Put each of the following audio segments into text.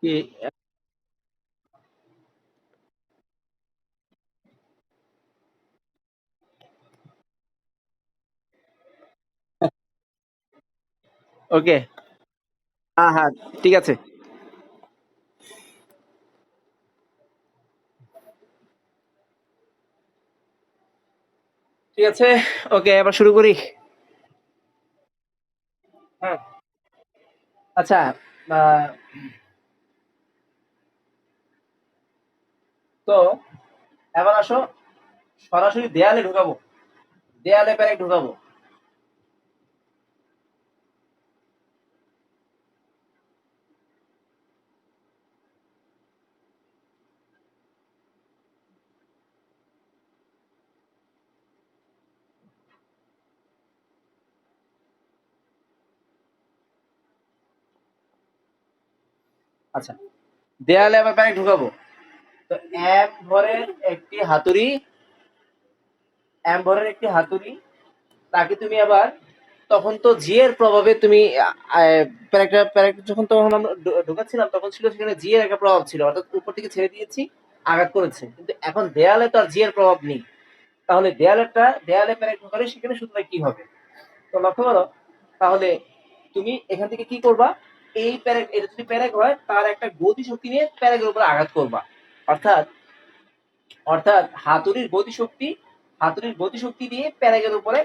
কি ওকে, হ্যাঁ হ্যাঁ, ঠিক আছে। ঠিক আছে, ওকে, এবার শুরু করি। হ্যাঁ, আচ্ছা, আহ, তো এবার আসো, সরাসরি দেয়ালে ঢুকাবো, দেয়ালে প্যারেক ঢুকাবো। আচ্ছা, দেয়ালে আবার প্যারেক ঢুকাবো। তো এম ভরের একটি হাতুড়ি, এম ভরের একটি হাতুড়ি, তাকে তুমি আবার, তখন তো জি এর প্রভাবে তুমি প্যারেকটা প্যারেকটা যখন তখন আমরা ঢুকাচ্ছিলাম, তখন ছিল সেখানে জি এর একটা প্রভাব ছিল, অর্থাৎ উপর থেকে ছেড়ে দিয়েছি, আঘাত করেছে। কিন্তু এখন দেয়ালে তো আর জি এর প্রভাব নেই। তাহলে দেয়ালে প্যারেক ঢোকালে সেখানে সুতরাং কি হবে? তো লক্ষ্য করো, তাহলে তুমি এখান থেকে কি করবা? এই প্যারেক, এটা যদি প্যারেক হয়, তার একটা গতি শক্তি নিয়ে প্যারেকের উপর আঘাত করবা। অর্থাৎ অর্থাৎ হাতুড়ির গতিশক্তি দিয়ে প্যারেকের উপরে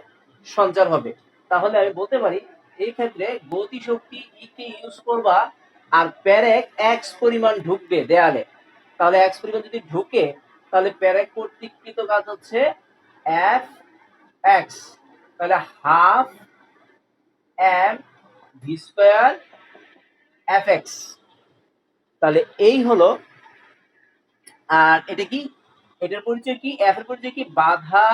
সঞ্চার হবে। তাহলে আমি বলতে পারি এই ক্ষেত্রে গতিশক্তি ই কে ইউজ করবা, আর প্যারেক এক্স পরিমাণ ঢুকবে দেয়ালে। তাহলে এক্স পরিমাণ যদি ঢুকে, তাহলে প্যারেক কর্তৃককৃত কাজ হচ্ছে এফ এক্স। তাহলে half M V square F X. তাহলে এই হলো। আর এটা কি, এটার পরিচয় কি, এফ এর পরিচয় কি? বাধা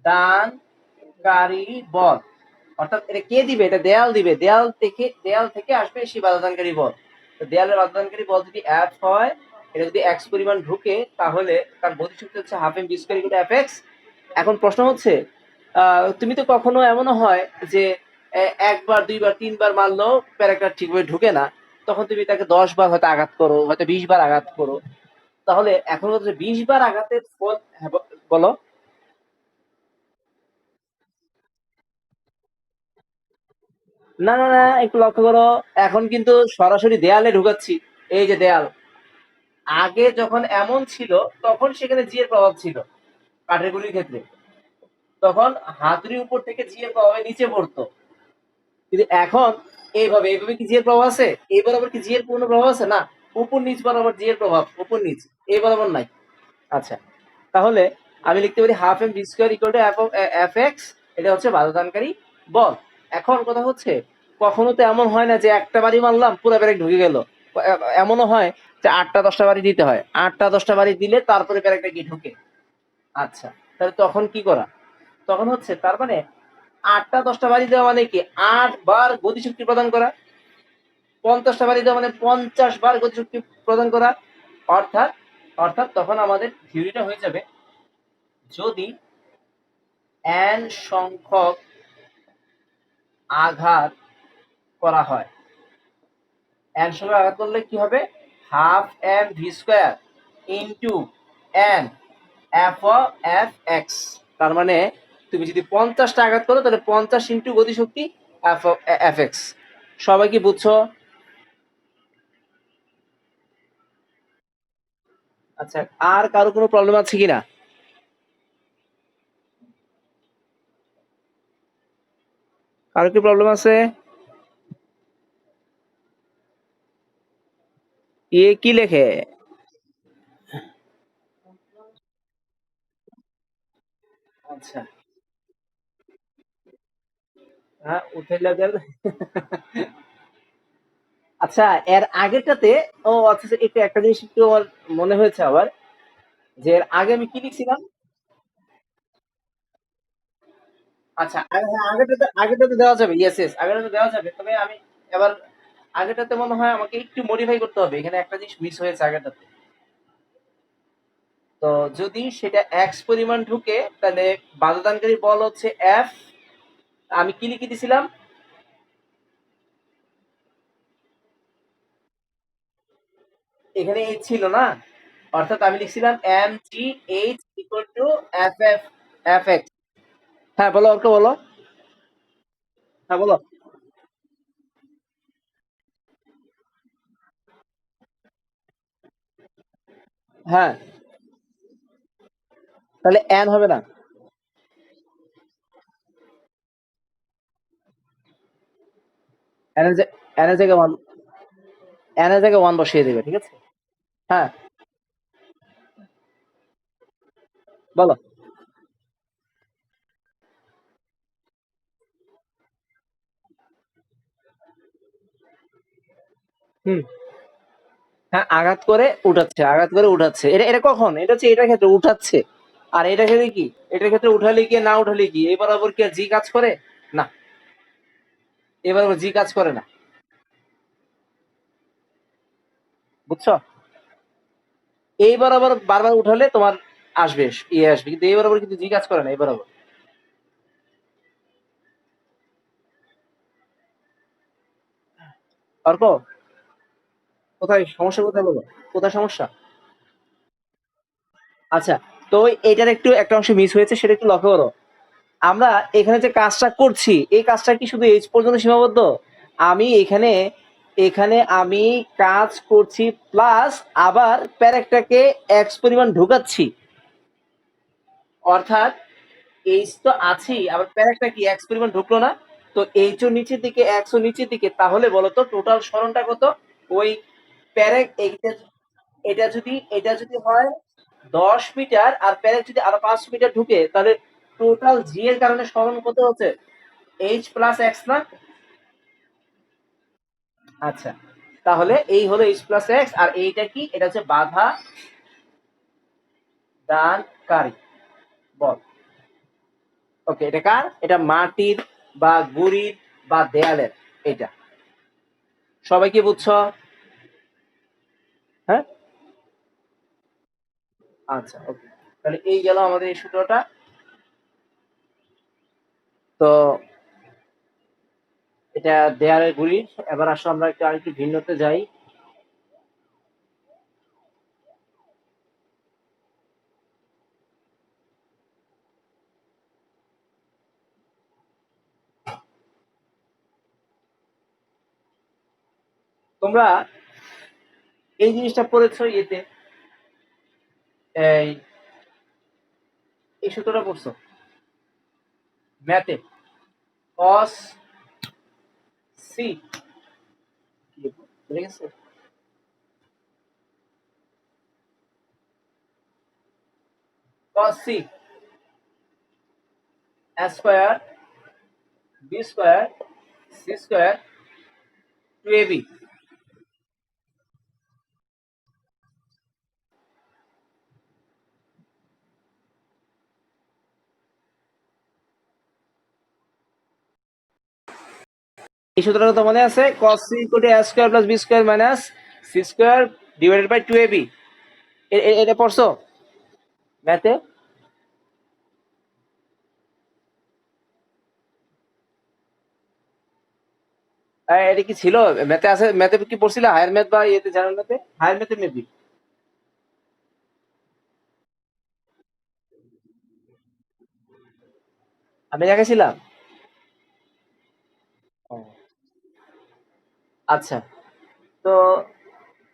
দানকারী বল। অর্থাৎ এটা কে দিবে? এটা দেয়াল দিবে, দেয়াল থেকে আসবে সেই বাধাদানকারী বল। তো দেয়ালের বাধাদানকারী বল যদি এফ হয়, এটা যদি এক্স পরিমাণ ঢুকে, তাহলে তার গতিশক্তি হচ্ছে half M V square equal to F X. এখন প্রশ্ন হচ্ছে, তুমি তো কখনো এমনও হয় যে একবার দুইবার তিনবার মারলেও প্যারাগ্রাফ ঠিকভাবে ঢুকে না, তখন তুমি তাকে 10 বার হয়তো আঘাত করো, হয়তো 20 বার আঘাত করো। তাহলে এখন হচ্ছে 20 বার আঘাতের ফল, হ্যাঁ, বলো। না না না, একটু লক্ষ্য করো, এখন কিন্তু সরাসরি দেয়ালে ঢুকাচ্ছি। এই যে দেয়াল, আগে যখন এমন ছিল, তখন সেখানে জি এর প্রভাব ছিল কাঠের গুলির ক্ষেত্রে, তখন হাতুড়ির উপর থেকে জি এর প্রভাবে নিচে পড়তো। কিন্তু এখন এইভাবে এইভাবে কি জি এর প্রভাব আছে? এই বরাবর কি জি এর পূর্ণ প্রভাব আছে? না, উপর নিচ বরাবর জি এর প্রভাব, উপর নিচ, এই বরাবর নাই। আচ্ছা, তাহলে আমি লিখতে পারি half M V square equal to F X. এটা হচ্ছে বাধাদানকারী বল। এখন কথা হচ্ছে, কখনো তো এমন হয় না যে একটা বাড়ি মারলাম পুরো ব্যারেক ঢুকে গেল। এমনও হয় যে 8টা 10টা বাড়ি দিতে হয়, 8টা 10টা বাড়ি দিলে তারপরে ব্যারেকটা গিয়ে ঢুকে। আচ্ছা, তাহলে তখন কি করা? তখন হচ্ছে তার মানে 8টা 10টা বাড়ি দেওয়া মানে কি? 8 বার গতিশক্তি প্রদান করা। 50টা বাড়ি দেওয়া মানে 50 বার গতিশক্তি প্রদান করা। অর্থাৎ অর্থাৎ তখন আমাদের থিওরিটা হয়ে যাবে, যদি n সংখ্যক আঘাত করা হয়, n সংখ্যক আঘাত করলে কি হবে? Half M V square into N F F X. তার মানে তুমি যদি 50টা আঘাত করো, তাহলে 50 ইন্টু গতিশক্তি এফ এফ এক্স। সবাই কি বুঝছো? আচ্ছা, আর কারো কোনো প্রবলেম আছে কিনা? কারো কি প্রবলেম আছে? কি লেখে? আচ্ছা, হ্যাঁ, উঠে লেভেল। আচ্ছা, এর আগেরটাতে, ও আচ্ছা আচ্ছা, একটু একটা জিনিস একটু আমার মনে হয়েছে আবার, যে এর আগে আমি কি লিখছিলাম। আচ্ছা, হ্যাঁ, আগেরটাতে দেওয়া যাবে, ইয়েস ইয়েস, আগেরটাতে দেওয়া যাবে, তবে আমি এবার আগেরটাতে মনে হয় আমাকে একটু মডিফাই করতে হবে, এখানে একটা জিনিস মিস হয়েছে আগেরটাতে। তো যদি সেটা এক্স পরিমাণ ঢুকে, তাহলে বাধাদানকারী বল হচ্ছে এফ। আমি কি লিখে দিছিলাম? এখানে এইচ ছিল না, অর্থাৎ আমি লিখছিলাম m g h equal to f f F x. হ্যাঁ বলো, অর্ক বলো। হ্যাঁ বলো। হ্যাঁ, তাহলে এন হবে না? এন এর এন এর জায়গায় ওয়ান, এন এর জায়গায় ওয়ান বসিয়ে দেবে, ঠিক আছে। হ্যাঁ বলো। হুম। হ্যাঁ, আঘাত করে উঠাচ্ছে, আঘাত করে উঠাচ্ছে, এটা এটা কখন, এটা হচ্ছে এটার ক্ষেত্রে উঠাচ্ছে। আর এটার ক্ষেত্রে কি, এটার ক্ষেত্রে উঠালে কি না উঠালে কি এই বরাবর কি আর জি কাজ করে? না, এ বরাবর জি কাজ করে না, বুঝছো? এই বরাবর বারবার উঠালে তোমার আসবে, ইয়ে আসবে, কিন্তু এই বরাবর কিন্তু জি কাজ করে না এই বরাবর। অর্ক, কোথায় সমস্যা, কোথায় বলো, কোথায় সমস্যা? আচ্ছা, তো এটার একটু একটা অংশ মিস হয়েছে, সেটা একটু লক্ষ্য করো। আমরা এখানে যে কাজটা করছি, এই কাজটা কি শুধু এইচ পর্যন্ত সীমাবদ্ধ? আমি এখানে, এখানে আমি কাজ করছি প্লাস আবার প্যারেকটাকে এক্স পরিমাণ ঢুকাচ্ছি, অর্থাৎ এইচ তো আছেই, আবার প্যারেকটা কি এক্স পরিমাণ ঢুকলো না? তো এইচ ও নিচের দিকে, এক্স ও নিচের দিকে, তাহলে বলো তো টোটাল সরণটা কত? ওই প্যারেক এইটা, এটা যদি হয় 10 মিটার, আর প্যারেক যদি আরো 5 মিটার ঢুকে, তাহলে টোটাল জি এর কারণে সরণ কত হচ্ছে? এইচ প্লাস এক্স না? আচ্ছা, তাহলে এই হলো এইচ প্লাস এক্স, আর এইটা কি, এটা হচ্ছে বাধা দানকারী বল। ওকে, এটা কার? এটা মাটির বা গুড়ির বা দেয়ালের, এটা। সবাই কি বুঝছো? হ্যাঁ, আচ্ছা ওকে। তাহলে এই গেল আমাদের এই সূত্রটা। তো এটা দেয়ালের গুড়ি। এবার আসো আমরা একটু আরেকটু ভিন্নতে যাই। তোমরা এই জিনিসটা পড়েছো ইয়েতে, এই এই সূত্রটা পড়ছো ম্যাথে, কস সি, বুঝে গেছে? Cos c square b square c square two a b. এই সূত্রটা তো মনে আছে, cos c equal to a square plus b square minus c square divided by 2ab। এটা পড়ছো ম্যাথে? এটা কি ছিল ম্যাথে আছে? ম্যাথে কি পড়ছিলে হায়ার ম্যাথ বা ইয়েতে, জানার ম্যাথে, হায়ার ম্যাথে মেবি? আমি দেখাইছিলাম। ও, আচ্ছা। তো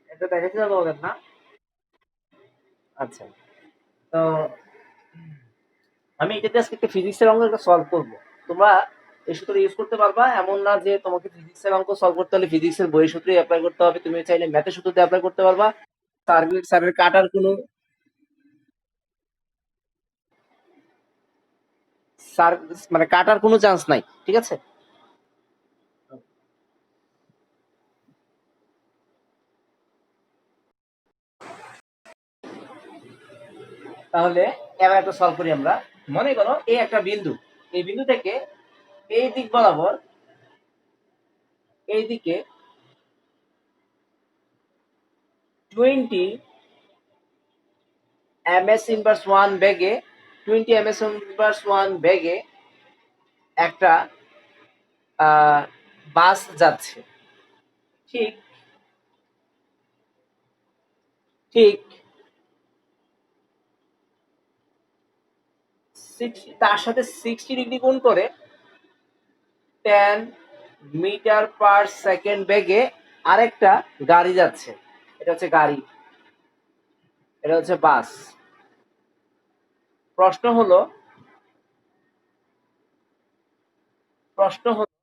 এটা দেখাইছিলাম তোমাদের না? আচ্ছা। তো আমি এটাতে আজকে একটা ফিজিক্সের অঙ্ক একটা সলভ করবো। তোমরা এই সূত্র ইউজ করতে পারবা, এমন না যে তোমাকে ফিজিক্সের অঙ্ক সলভ করতে হলে ফিজিক্সের বইয়ের সূত্রই অ্যাপ্লাই করতে হবে, তুমি চাইলে ম্যাথের সূত্র দিয়ে অ্যাপ্লাই করতে পারবা। স্যারের স্যারের কাটার কোনো, স্যার মানে কাটার কোনো চান্স নাই, ঠিক আছে। তাহলে এবার একটা সলভ করি আমরা। মনে করো এই একটা বিন্দু, এই বিন্দু থেকে এই দিক বরাবর, এই দিকে 20 ms ইনভার্স 1 বেগে, 20 ms ইনভার্স 1 বেগে একটা বাস যাচ্ছে, ঠিক ঠিক তার সাথে 60 ডিগ্রি কোণ করে 10 মিটার পার সেকেন্ড বেগে আরেকটা গাড়ি যাচ্ছে। এটা হচ্ছে গাড়ি, এটা হচ্ছে বাস। প্রশ্ন হলো প্রশ্ন হলো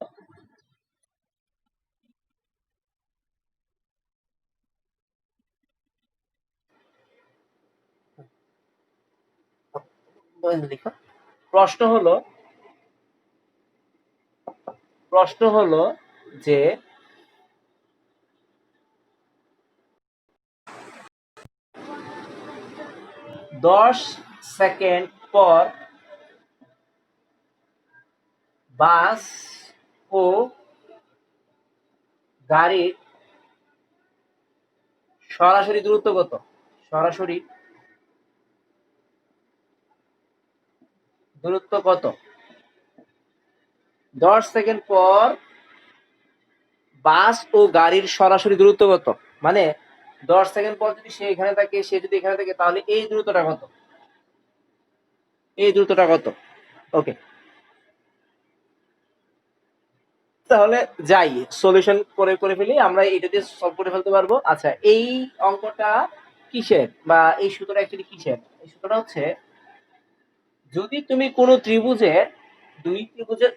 লিখো। প্রশ্ন হলো প্রশ্ন হলো যে 10 সেকেন্ড পর বাস ও গাড়ির সরাসরি দূরত্ব কত? সরাসরি দূরত্ব কত? 10 সেকেন্ড পর বাস ও গাড়ির সরাসরি দূরত্ব কত? মানে 10 সেকেন্ড পর যদি সে এখানে থাকে, সে যদি এখানে থাকে, তাহলে এই দূরত্বটা কত? এই দূরত্বটা কত? ওকে, তাহলে যাই সলিউশন করে করে ফেলি, আমরা এটা দিয়ে সলভ করে ফেলতে পারবো। আচ্ছা, এই অঙ্কটা কিসের বা এই সূত্রটা অ্যাকচুয়ালি কিসের? এই সূত্রটা হচ্ছে, যদি তুমি কোনো ত্রিভুজের দুই ত্রিভুজের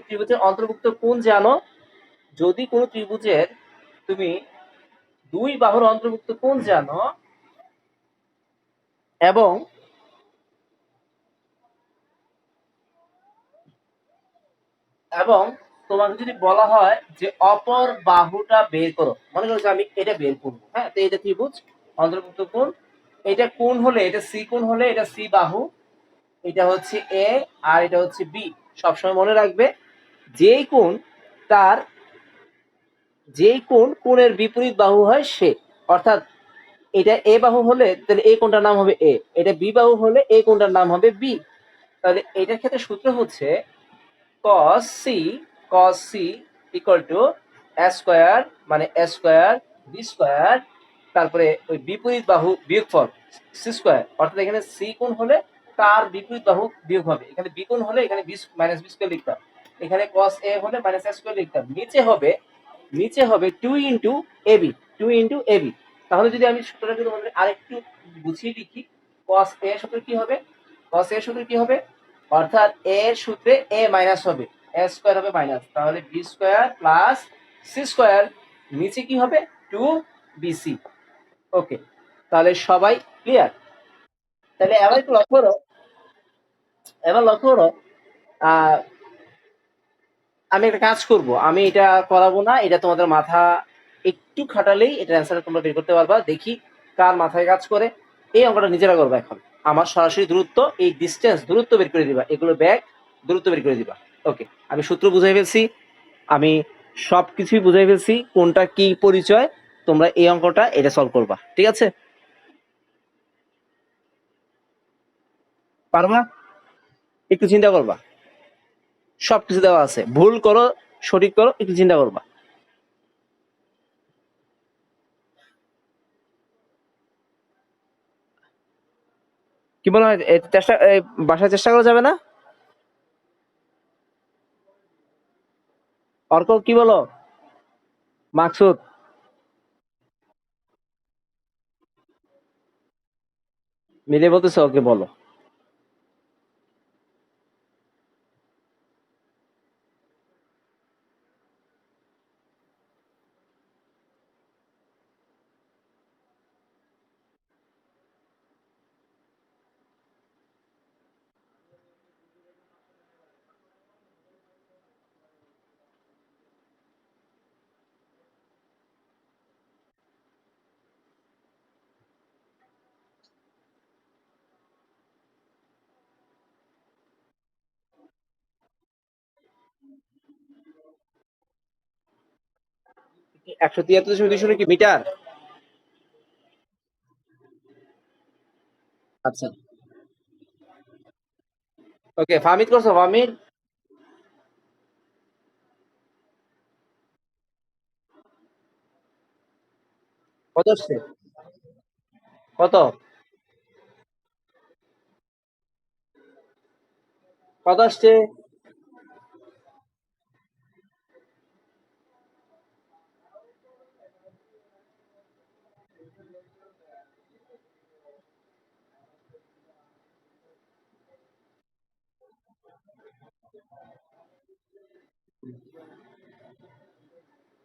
ত্রিভুজের অন্তর্ভুক্ত কোণ জানো, যদি কোনো ত্রিভুজের তুমি দুই বাহুর অন্তর্ভুক্ত কোণ জানো, এবং এবং তোমাকে যদি বলা হয় যে অপর বাহুটা বের করো, মনে করো যে আমি এটা বের করবো, হ্যাঁ, তো এটা ত্রিভুজ অন্তর্ভুক্ত কোণ, এটা কোণ হলে এটা সি কোণ হলে এটা সি বাহু, এটা হচ্ছে এ আর এটা হচ্ছে বি। সবসময় মনে রাখবে, যেই কোণ তার যেই কোণ কোণের বিপরীত বাহু হয় সে, অর্থাৎ এটা এ বাহু হলে তাহলে এই কোণটার নাম হবে এ, এটা বি বাহু হলে এই কোণটার নাম হবে বি। তাহলে এটার ক্ষেত্রে সূত্র হচ্ছে cos c cos c equal to a square, মানে a স্কয়ার b স্কয়ার, তারপরে ওই বিপরীত বাহু বিয়োগফল c স্কয়ার, অর্থাৎ এখানে c কোণ হলে তার বিপরীত বাহু বিয়োগ হবে, এখানে b কোণ হলে এখানে b মাইনাস b স্কয়ার লিখতাম, এখানে cos a হলে মাইনাস a স্কয়ার লিখতাম, নিচে হবে 2 ইনটু ab, 2 ইনটু ab। তাহলে যদি আমি সূত্রটা যদি তোমাদের আরেকটু বুঝিয়ে লিখি, cos a এর সূত্র কি হবে? cos a এর সূত্র কি হবে? অর্থাৎ এ এর সূত্রে এ মাইনাস হবে, এ স্কয়ার হবে মাইনাস, তাহলে B square plus C square, নিচে কি হবে? 2bc। ওকে, তাহলে সবাই ক্লিয়ার? তাহলে এবার একটু লক্ষ্য করো, এবার লক্ষ্য করো, আহ, আমি একটা কাজ করব, আমি এটা করাবো না, এটা তোমাদের মাথা একটু খাটালেই এটা অ্যান্সার তোমরা বের করতে পারবা। দেখি কার মাথায় কাজ করে। এই অঙ্কটা নিজেরা করবা এখন। আমার সরাসরি দূরত্ব, এই ডিস্টেন্স দূরত্ব বের করে দিবা, এগুলো ব্যাগ দূরত্ব বের করে দিবা। ওকে, আমি সূত্র বুঝাই ফেলছি, আমি সবকিছুই বুঝাই ফেলছি, কোনটা কি পরিচয়। তোমরা এই অঙ্কটা এটা সলভ করবা, ঠিক আছে? পারবা? একটু চিন্তা করবা, সবকিছু দেওয়া আছে, ভুল করো সঠিক করো, একটু চিন্তা করবা। কি মনে হয় চেষ্টা বাসায় চেষ্টা করা যাবে না? অর্ক কি বলো? মাকসুদ মিলে বলতেছে, ওকে বলো। একশো তিয়াত্তর দশমিক দুইশো কি মিটার? আচ্ছা, ওকে, ফাহমিদ করছো? ফাহমিদ কত আসছে? কত কত আসছে?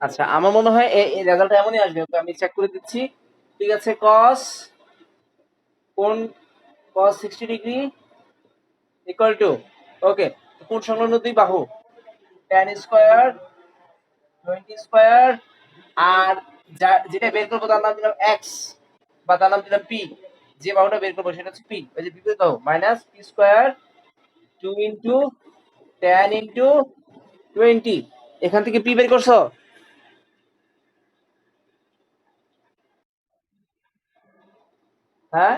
আচ্ছা, আমার মনে হয় এই রেজাল্ট এমনই আসবে। ওকে, আমি চেক করে দিচ্ছি। ঠিক আছে, কোণ cos 60 ডিগ্রি ইকুয়াল টু, ওকে, কোণ সংলগ্ন দুই বাহু tan স্কয়ার 20 স্কয়ার, আর যেটা বের করবো তার নাম দিলাম এক্স, বা তার নাম দিলাম পি। যে বাহুটা বের করবো সেটা হচ্ছে পি, ওই যে বিপরীত বাহু, minus P square 2 into tan into 20। এখান থেকে পি বের করছো? হ্যাঁ,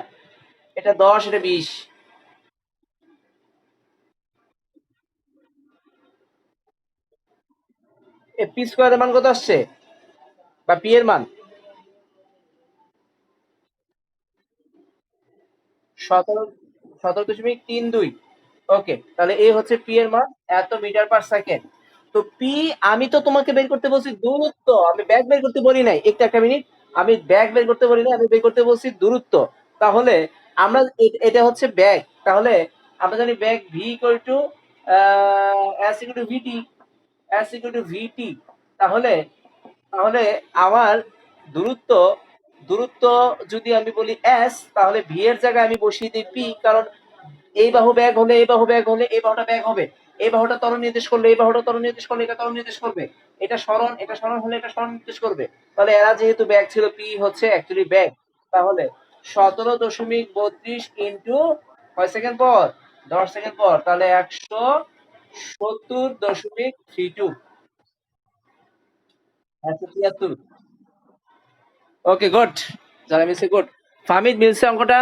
এটা 10, এটা 20। এ পি স্কয়ারের মান কত আসছে, বা পি এর মান? 17.32। ওকে, তাহলে এই হচ্ছে পি এর মান, এত মিটার পার সেকেন্ড। তো পি, আমি তো তোমাকে বের করতে বলছি দূরত্ব, আমি ব্যাগ বের করতে বলি নাই। একটা মিনিট, আমি ব্যাগ বের করতে বলি নাই, আমি বের করতে বলছি দূরত্ব। তাহলে আমরা এটা হচ্ছে ব্যাগ। তাহলে আমরা জানি ব্যাগ v equal to s equal to v t, s equal to v t. তাহলে তাহলে আমার দূরত্ব দূরত্ব যদি আমি বলি এস, তাহলে ভি এর জায়গায় আমি বসিয়ে দিই পি। কারণ এই বাহু ব্যাগ হলে এই বাহু ব্যাগ হলে এই বাহুটা ব্যাগ হবে, এই বাহুটা ত্বরণ নির্দেশ করলে এই বাহুটা ত্বরণ নির্দেশ করলে এটা ত্বরণ নির্দেশ করবে, এটা সরণ হলে এটা সরণ নির্দেশ করবে। তাহলে এরা যেহেতু ব্যাগ ছিল, পি হচ্ছে অ্যাকচুয়ালি ব্যাগ। তাহলে 17.32 ইন্টু কয় সেকেন্ড পর, 10 সেকেন্ড পর, তাহলে 170.32, 173। ওকে, গুড। যারা মিলছে গুড। ফাহমিদ, মিলছে অঙ্কটা?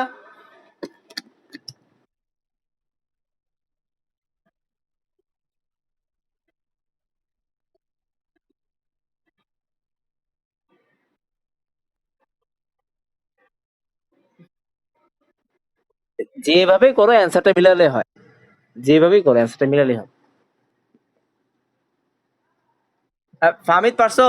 যেভাবে করো অ্যান্সারটা মিলালে হয়, যেভাবেই করো অ্যান্সারটা মিলালে হয়। ফাহমিদ, পারছো?